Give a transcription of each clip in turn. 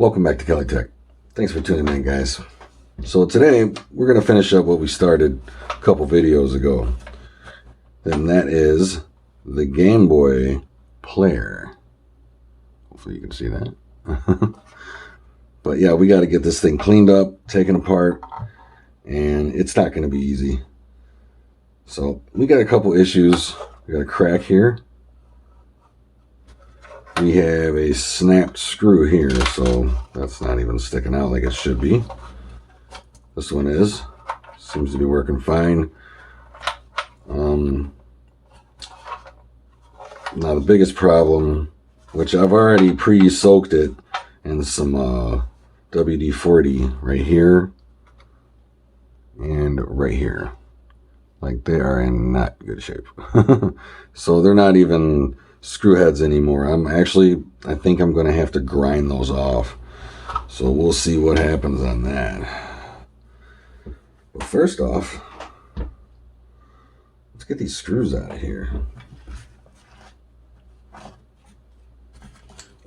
Welcome back to Kelly Tech. Thanks for tuning in, guys. So today we're going to finish up what we started a couple videos ago. And that is the Game Boy player. Hopefully you can see that. But yeah, we got to get this thing cleaned up, taken apart, and it's not going to be easy. So we got a couple issues. We got a crack here. We have a snapped screw here, so that's not even sticking out like it should be. This one seems to be working fine. Now the biggest problem, which I've already pre-soaked it in some WD-40 right here and right here. Like, they are in not good shape. So they're not even screw heads anymore. I think I'm going to have to grind those off. So we'll see what happens on that. But first off, let's get these screws out of here.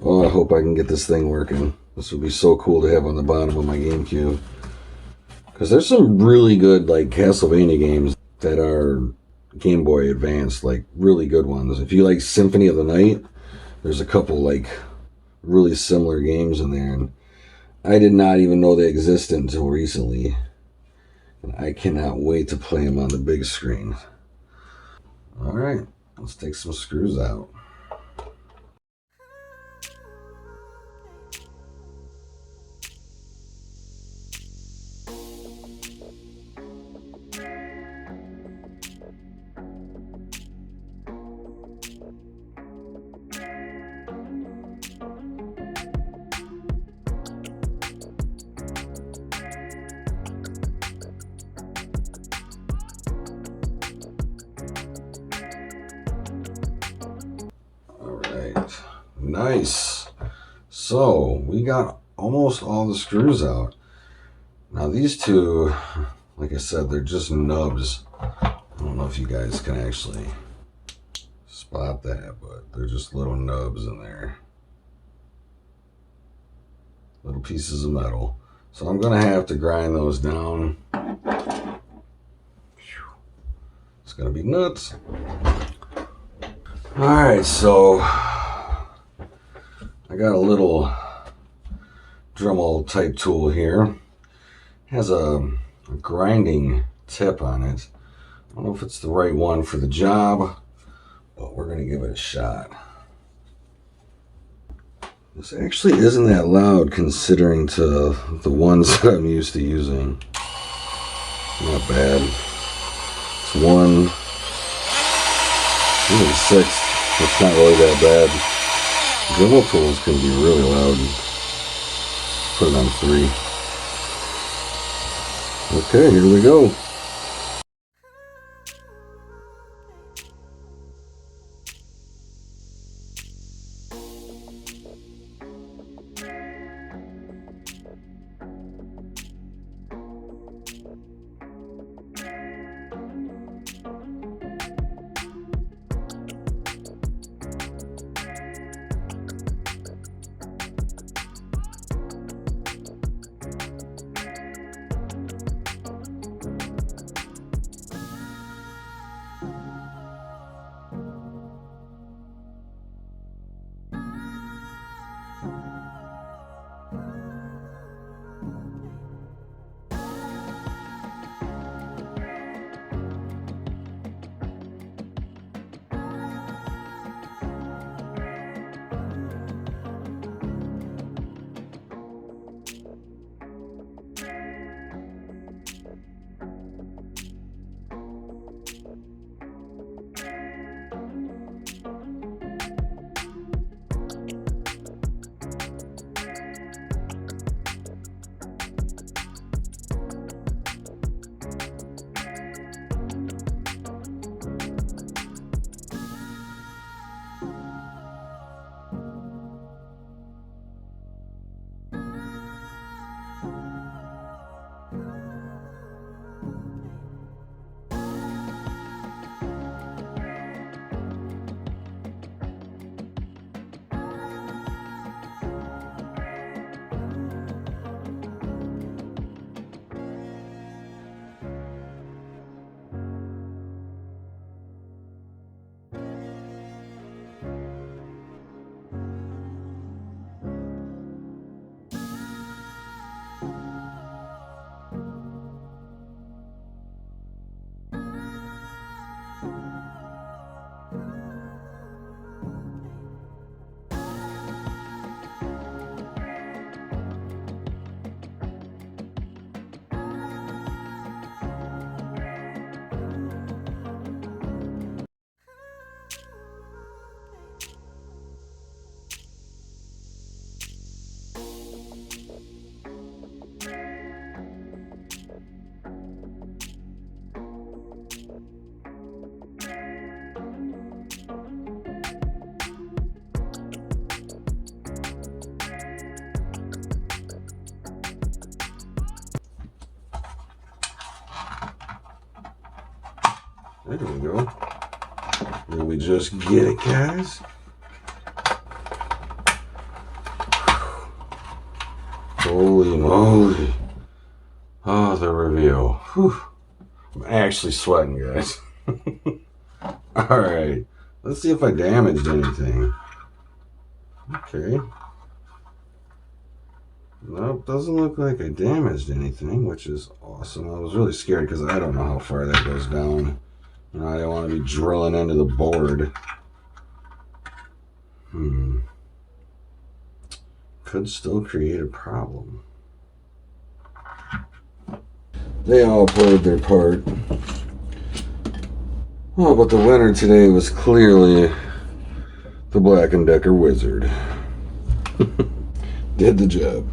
Oh, I hope I can get this thing working. This would be so cool to have on the bottom of my GameCube. Because there's some really good, like, Castlevania games that are Game Boy Advance, like really good ones. If you like Symphony of the Night, there's a couple like really similar games in there, and I did not even know they existed until recently, and I cannot wait to play them on the big screen. All right, let's take some screws out. Nice. So we got almost all the screws out. Now these two, like I said, they're just nubs. I don't know if you guys can actually spot that, but they're just little nubs in there. Little pieces of metal. So I'm gonna have to grind those down. It's gonna be nuts. All right, so I got a little Dremel type tool here. It has a grinding tip on it. I don't know if it's the right one for the job, but we're going to give it a shot. This actually isn't that loud considering to the ones that I'm used to using. Not bad. It's 1, even 6. It's not really that bad. Dremel tools can be really loud. Put it on 3. Okay, here we go. There we go. Did we just get it, guys? Holy moly. Oh, the reveal. Whew. I'm actually sweating, guys. Alright. Let's see if I damaged anything. Okay. Nope, doesn't look like I damaged anything, which is awesome. I was really scared because I don't know how far that goes down. You know, I don't want to be drilling into the board. Could still create a problem. They all played their part. Oh, but the winner today was clearly the Black & Decker Wizard. Did the job.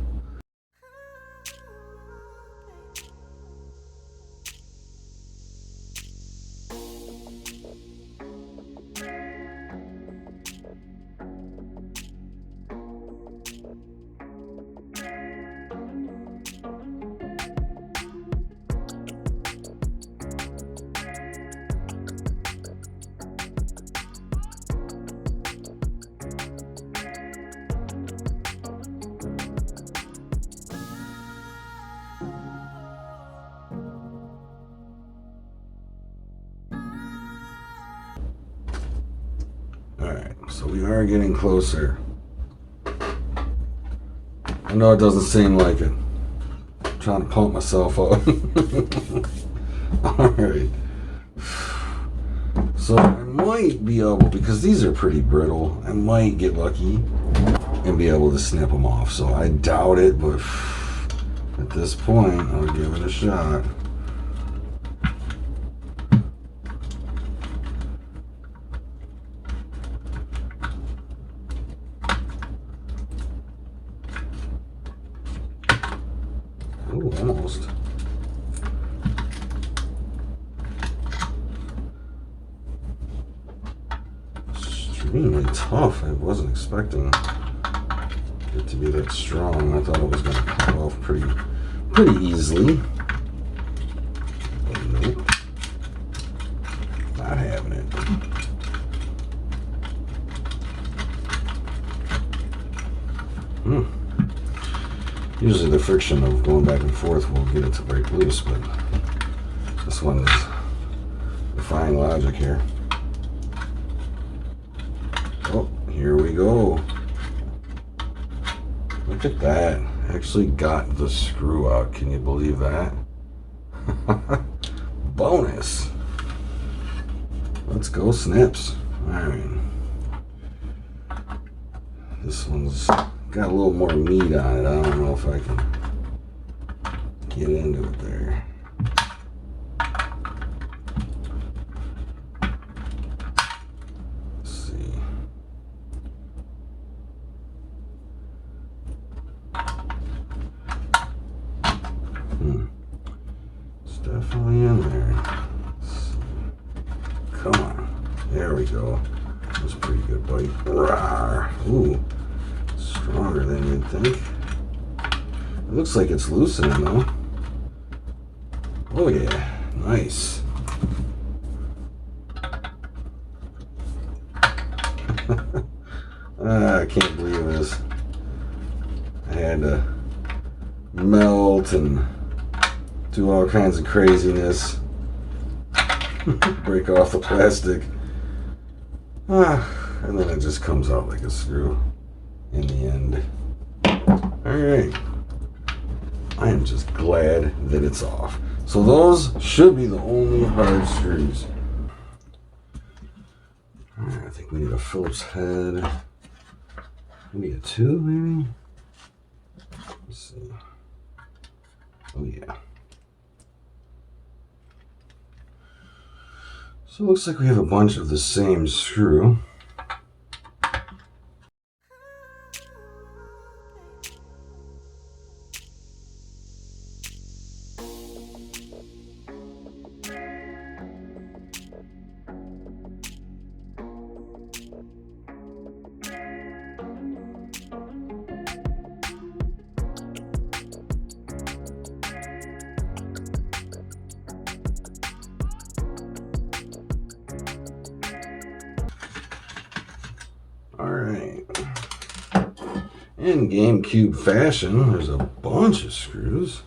Alright, so we are getting closer. I know it doesn't seem like it. I'm trying to pump myself up. Alright. So I might be able, because these are pretty brittle, I might get lucky and be able to snip them off. So I doubt it, but at this point, I'll give it a shot. Ooh, almost. Extremely tough. I wasn't expecting it to be that strong. I thought it was going to pop off pretty easily. But nope. Not having it. Usually the friction of going back and forth will get it to break loose, but this one is defying logic here. Oh, here we go. Look at that. I actually got the screw out. Can you believe that? Bonus. Let's go, snips. Alright. This one's got a little more meat on it. I don't know if I can get into it there. Let's see. It's definitely in there. Come on. There we go. That was a pretty good bite. Rawr. Ooh. Stronger than you'd think. It looks like it's loosening though. Oh yeah, nice. I can't believe this. I had to melt and do all kinds of craziness. Break off the plastic. And then it just comes out like a screw in the end. Alright. I am just glad that it's off. So those should be the only hard screws. Alright, I think we need a Phillips head. Maybe a 2, maybe? Let's see. Oh yeah. So it looks like we have a bunch of the same screw. In GameCube fashion, there's a bunch of screws.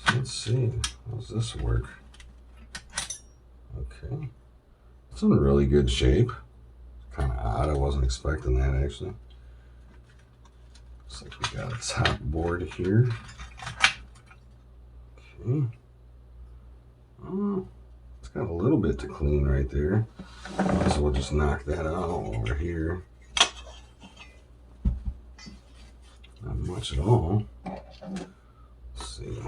So let's see, how does this work? Okay, it's in really good shape. Kind of odd, I wasn't expecting that actually. Looks like we got a top board here. Okay. Oh, it's got a little bit to clean right there. So we'll just knock that out over here. Not much at all. Let's see.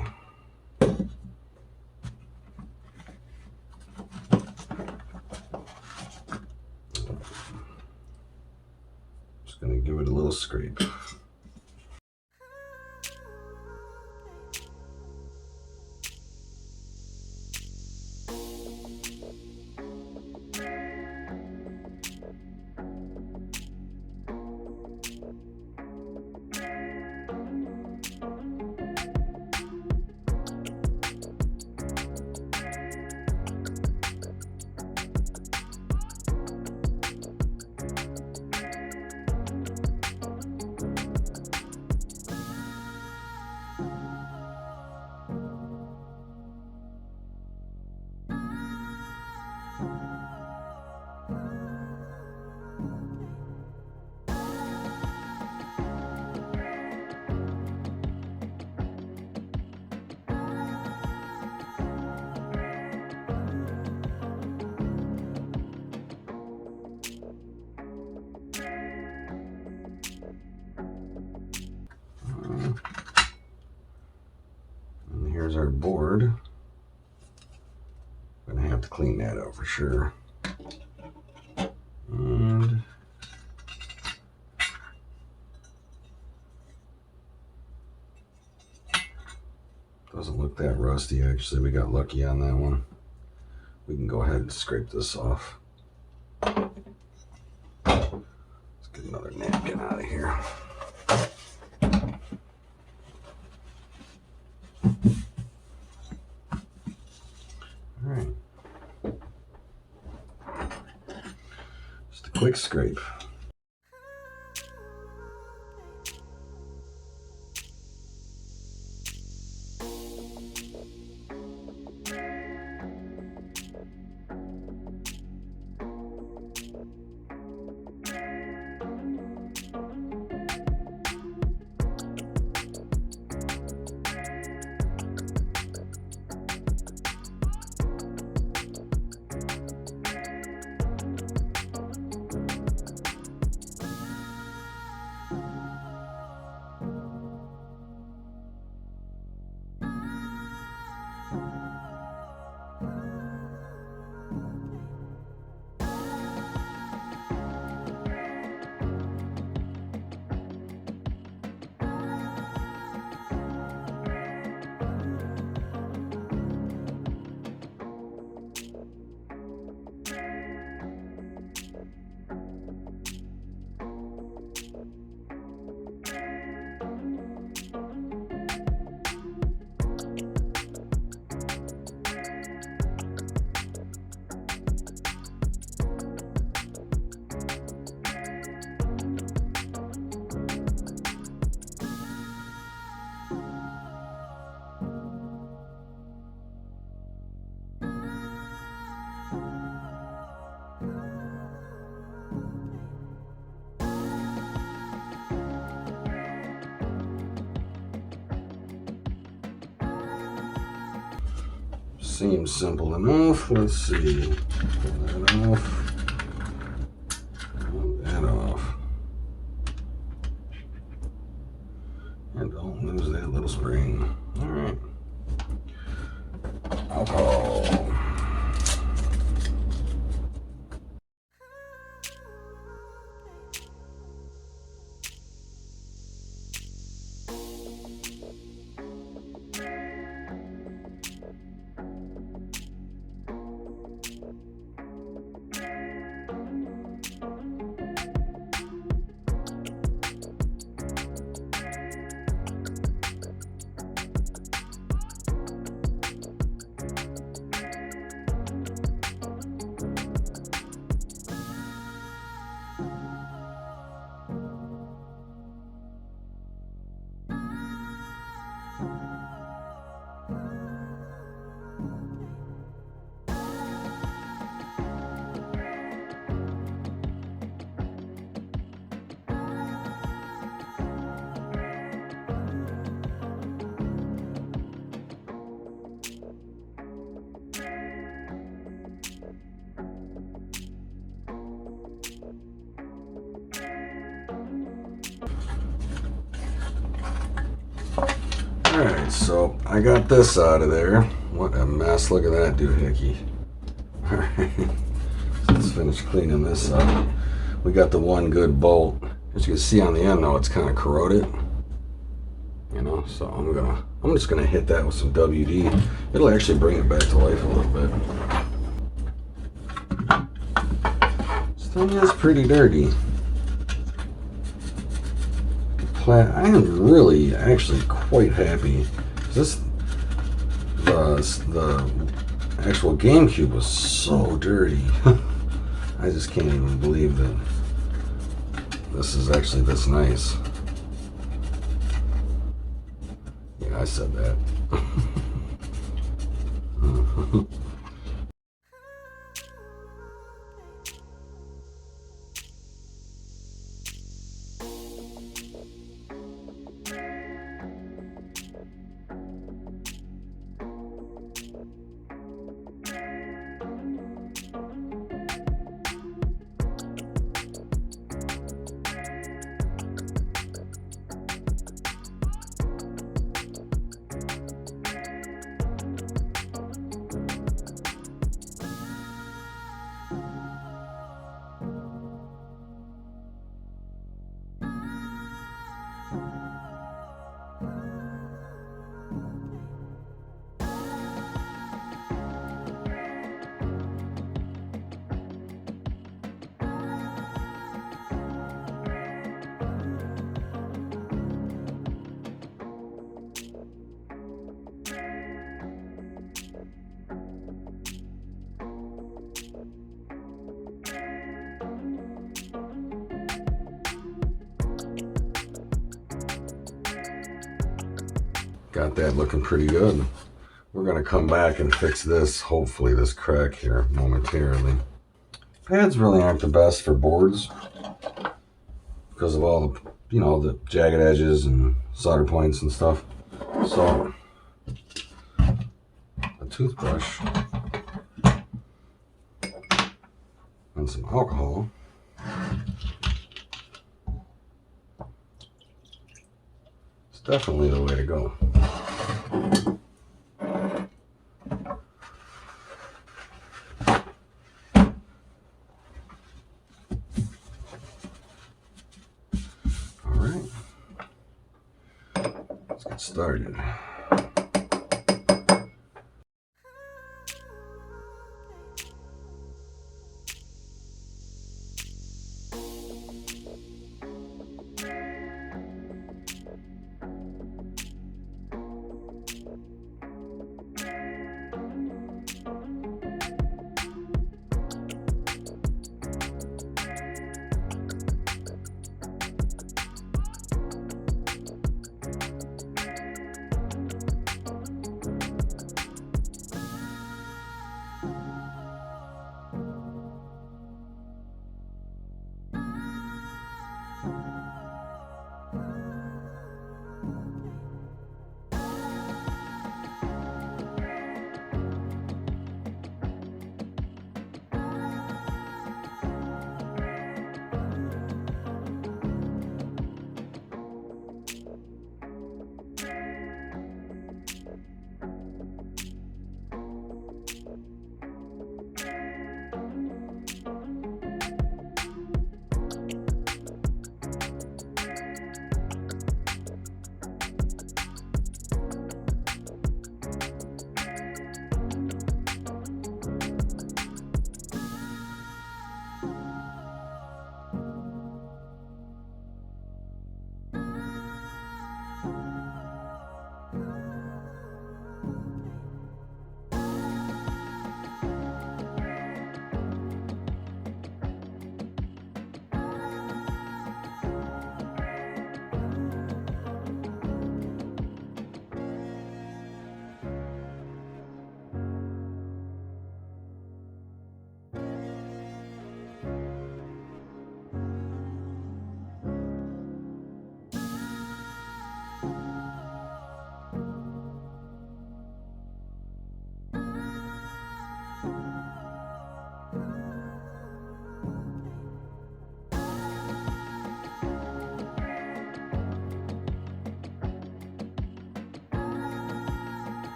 Just gonna give it a little scrape. And here's our board. I'm gonna have to clean that out for sure. And doesn't look that rusty actually. We got lucky on that one. We can go ahead and scrape this off. Let's get another napkin out of here. Alright. Just a quick scrape. Seems simple enough. Let's see. Pull that off. Pull that off. And don't lose that little spring. Alright. Alcohol. Alright, so I got this out of there. What a mess. Look at that doohickey. Alright, let's finish cleaning this up. We got the one good bolt. As you can see on the end though, it's kind of corroded. You know, so I'm just gonna hit that with some WD. It'll actually bring it back to life a little bit. This thing is pretty dirty. I am really actually quite happy. The actual GameCube was so dirty. I just can't even believe that this is actually this nice. Yeah, I said that. Got that looking pretty good. We're gonna come back and fix this, hopefully this crack here momentarily. Pads really aren't the best for boards because of all the, you know, the jagged edges and solder points and stuff. So a toothbrush and some alcohol. It's definitely the way to go. Let's get started.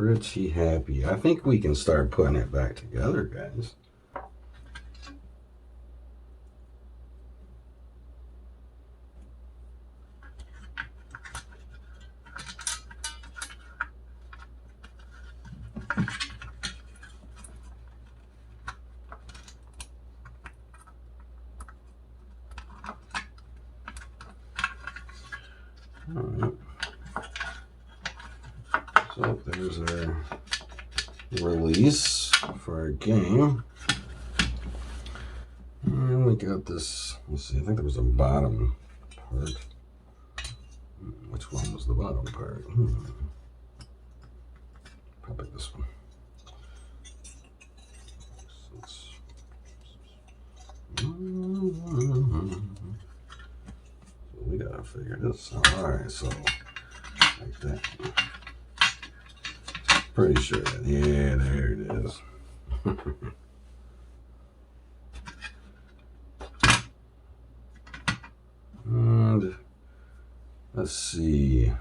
pretty happy. I think we can start putting it back together, guys. All right. So there's our release for our game. And we got this, let's see, I think there was a bottom part. Which one was the bottom part? Probably this one. So we gotta figure this out. Alright, so like that. Pretty sure that, yeah, there it is. And let's see.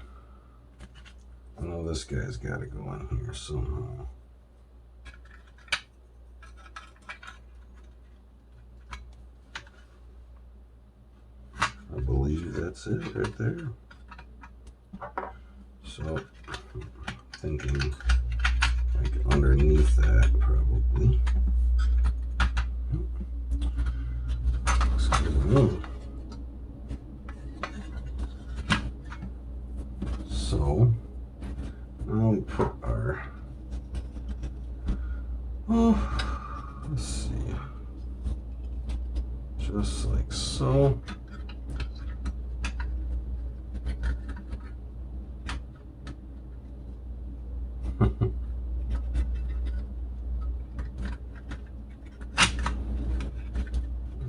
I know this guy's got to go in here somehow. I believe that's it right there. So, thinking like underneath that probably. Looks good. So now we put our, let's see, just like so.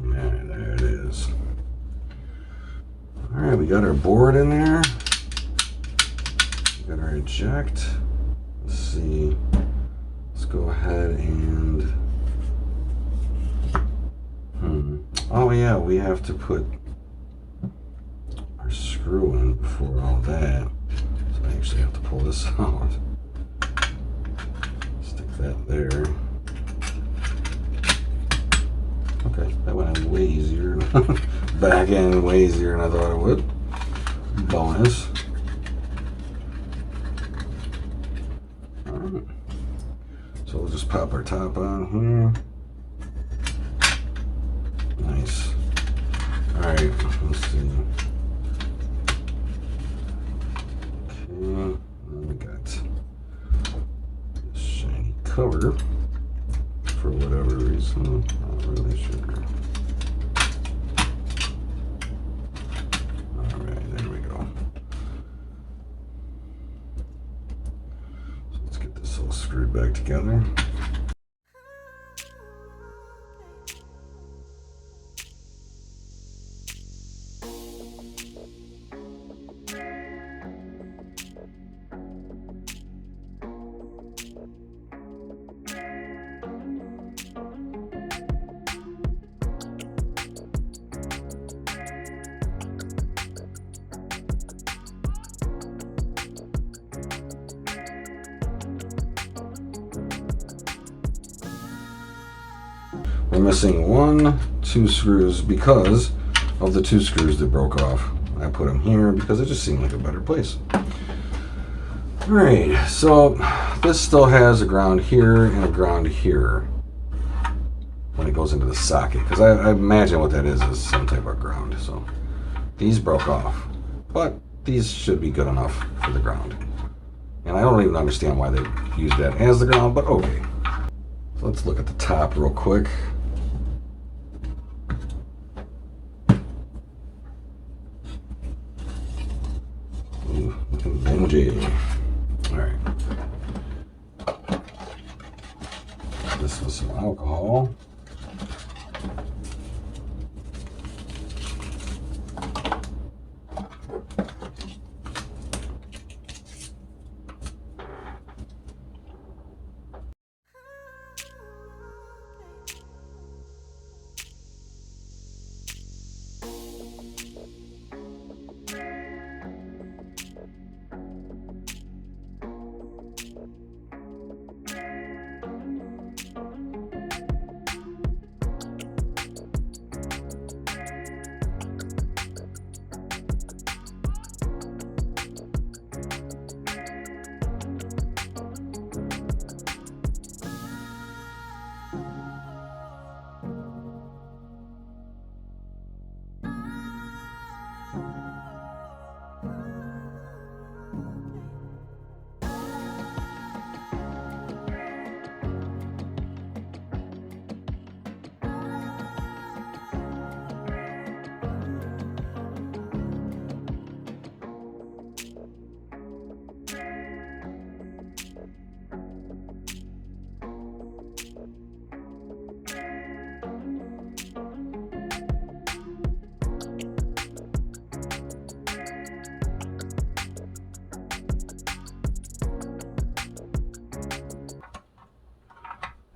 Yeah, there it is. All right, we got our board in there. Got our eject. Let's see. Let's go ahead and. Oh yeah, we have to put our screw in before all that. So I actually have to pull this out. Stick that there. Okay, that went in way easier. Back in way easier than I thought it would. Bonus. Alright. So we'll just pop our top on here. Nice. Alright, let's see. Okay, then we got this shiny cover for whatever reason. Not really sure. Alright, there we go. So let's get this all screwed back together. We're missing 2 screws because of the 2 screws that broke off. I put them here because it just seemed like a better place. Alright, so this still has a ground here and a ground here when it goes into the socket, because I imagine what that is some type of ground. So these broke off, but these should be good enough for the ground. And I don't even understand why they used that as the ground, but okay. So let's look at the top real quick. MJ. Alright. This was some alcohol.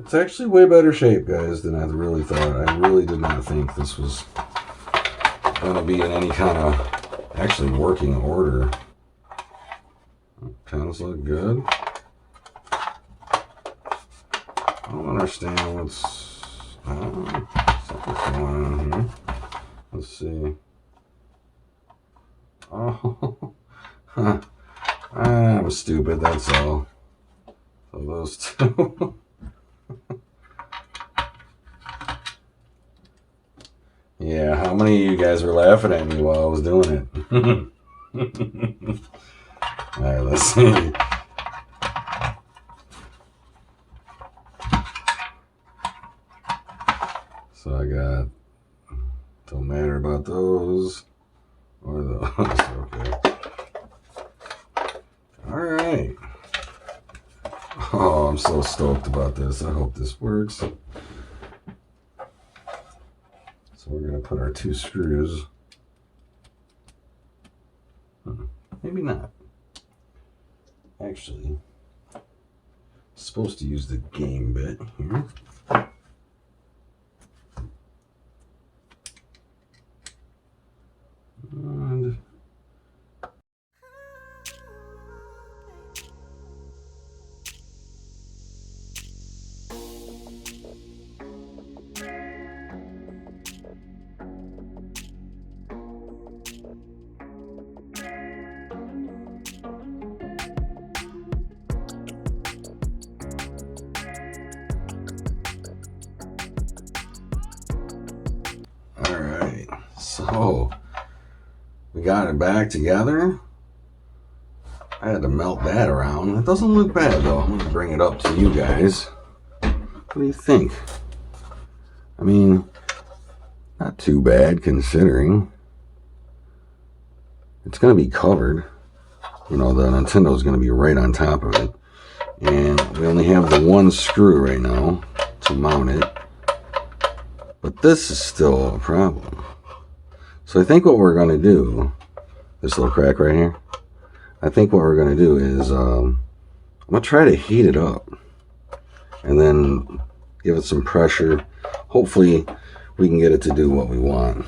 It's actually way better shape, guys, than I really thought. I really did not think this was going to be in any kind of actually working order. Pens look good. I don't understand what's something's going on here. Let's see. Oh, huh. I'm stupid, that's all. So those two. Yeah, how many of you guys were laughing at me while I was doing it? Alright, let's see. So I got, don't matter about those or those. Okay. Alright. Oh, I'm so stoked about this. I hope this works. So we're going to put our 2 screws. Maybe not. Actually, supposed to use the game bit here. And alright, so we got it back together. I had to melt that around. It doesn't look bad though. I'm going to bring it up to you guys. What do you think? I mean, not too bad considering. It's going to be covered. You know, the Nintendo's going to be right on top of it. And we only have the 1 screw right now to mount it. But this is still a problem. So I think what we're going to do, this little crack right here, I think what we're going to do is I'm going to try to heat it up and then give it some pressure. Hopefully we can get it to do what we want.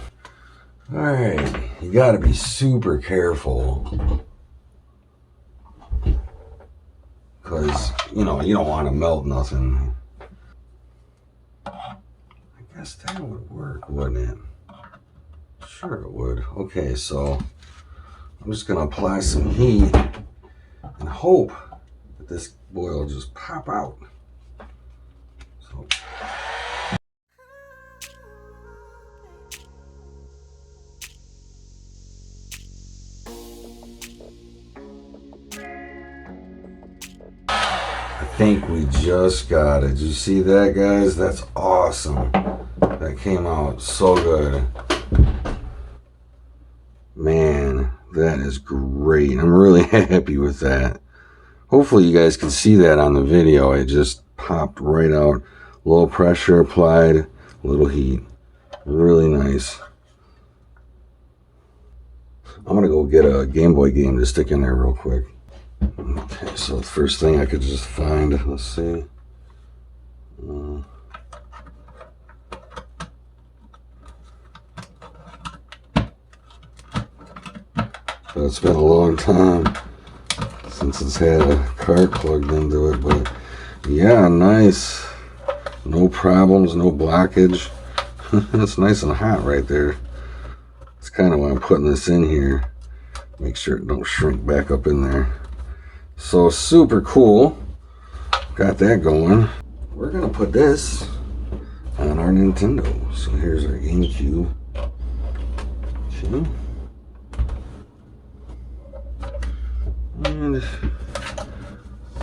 Alright, you got to be super careful because, you know, you don't want to melt nothing. I guess that would work, wouldn't it? Sure it would. Okay, so I'm just going to apply some heat and hope that this boy will just pop out. So. I think we just got it. Did you see that, guys? That's awesome. That came out so good. Man, that is great. I'm really happy with that. Hopefully you guys can see that on the video. It just popped right out. Low pressure applied, little heat. Really nice. I'm going to go get a Game Boy game to stick in there real quick. Okay, so the first thing I could just find, let's see. But it's been a long time since it's had a card plugged into it, but yeah, nice. No problems, no blockage. It's nice and hot right there. That's kind of why I'm putting this in here. Make sure it don't shrink back up in there. So super cool. Got that going. We're gonna put this on our Nintendo. So here's our GameCube. Okay. And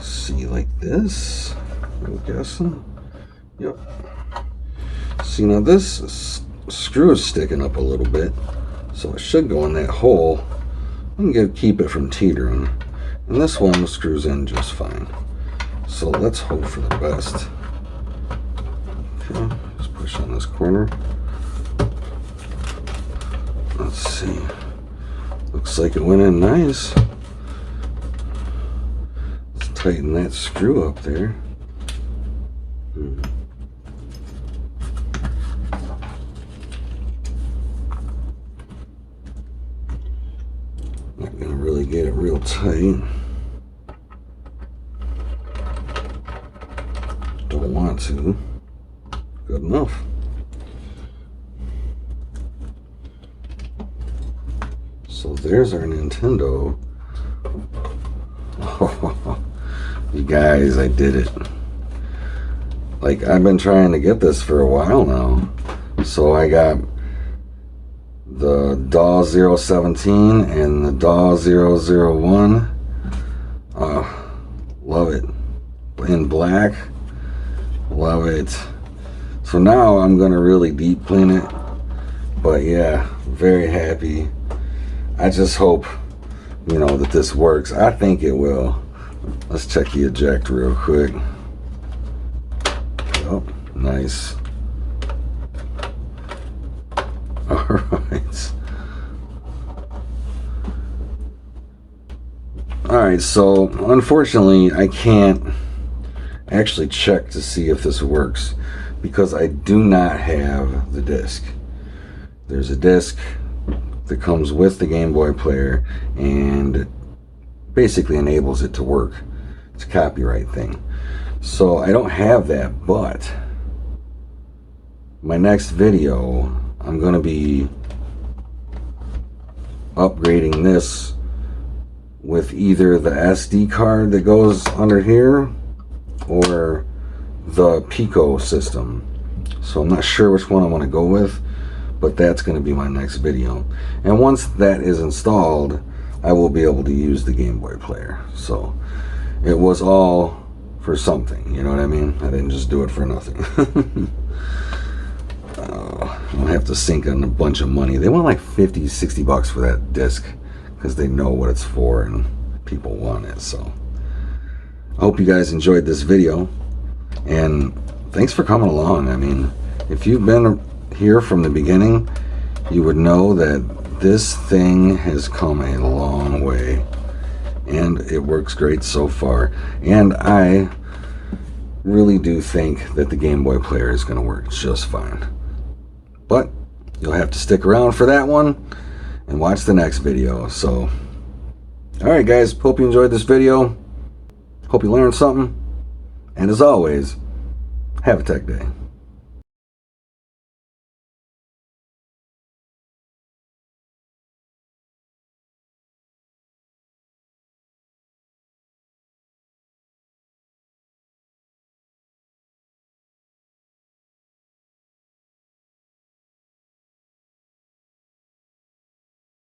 see, like this, I'm guessing. Yep. See, now this screw is sticking up a little bit, so it should go in that hole and keep it from teetering. And this one screws in just fine. So let's hope for the best. Okay, just push on this corner. Let's see. Looks like it went in nice. Let's tighten that screw up there. tight. Don't want to. Good enough. So there's our Nintendo. Oh, you guys, I did it. Like, I've been trying to get this for a while now. So I got the DAW 017 and the DAW 001. Love it. In black. Love it. So now I'm going to really deep clean it. But yeah, very happy. I just hope, you know, that this works. I think it will. Let's check the eject real quick. Oh, nice. All right. All right, so unfortunately I can't actually check to see if this works because I do not have the disc. There's a disc that comes with the Game Boy player and it basically enables it to work. It's a copyright thing. So I don't have that, but my next video I'm going to be upgrading this with either the SD card that goes under here or the Pico system. So I'm not sure which one I want to go with, but that's going to be my next video. And once that is installed, I will be able to use the Game Boy player. So it was all for something, you know what I mean? I didn't just do it for nothing. I don't have to sink in a bunch of money. They want like 50, 60 bucks for that disc because they know what it's for and people want it. So I hope you guys enjoyed this video and thanks for coming along. I mean, if you've been here from the beginning, you would know that this thing has come a long way and it works great so far. And I really do think that the Game Boy player is going to work just fine. But you'll have to stick around for that one and watch the next video. So, alright guys, hope you enjoyed this video. Hope you learned something. And as always, have a tech day.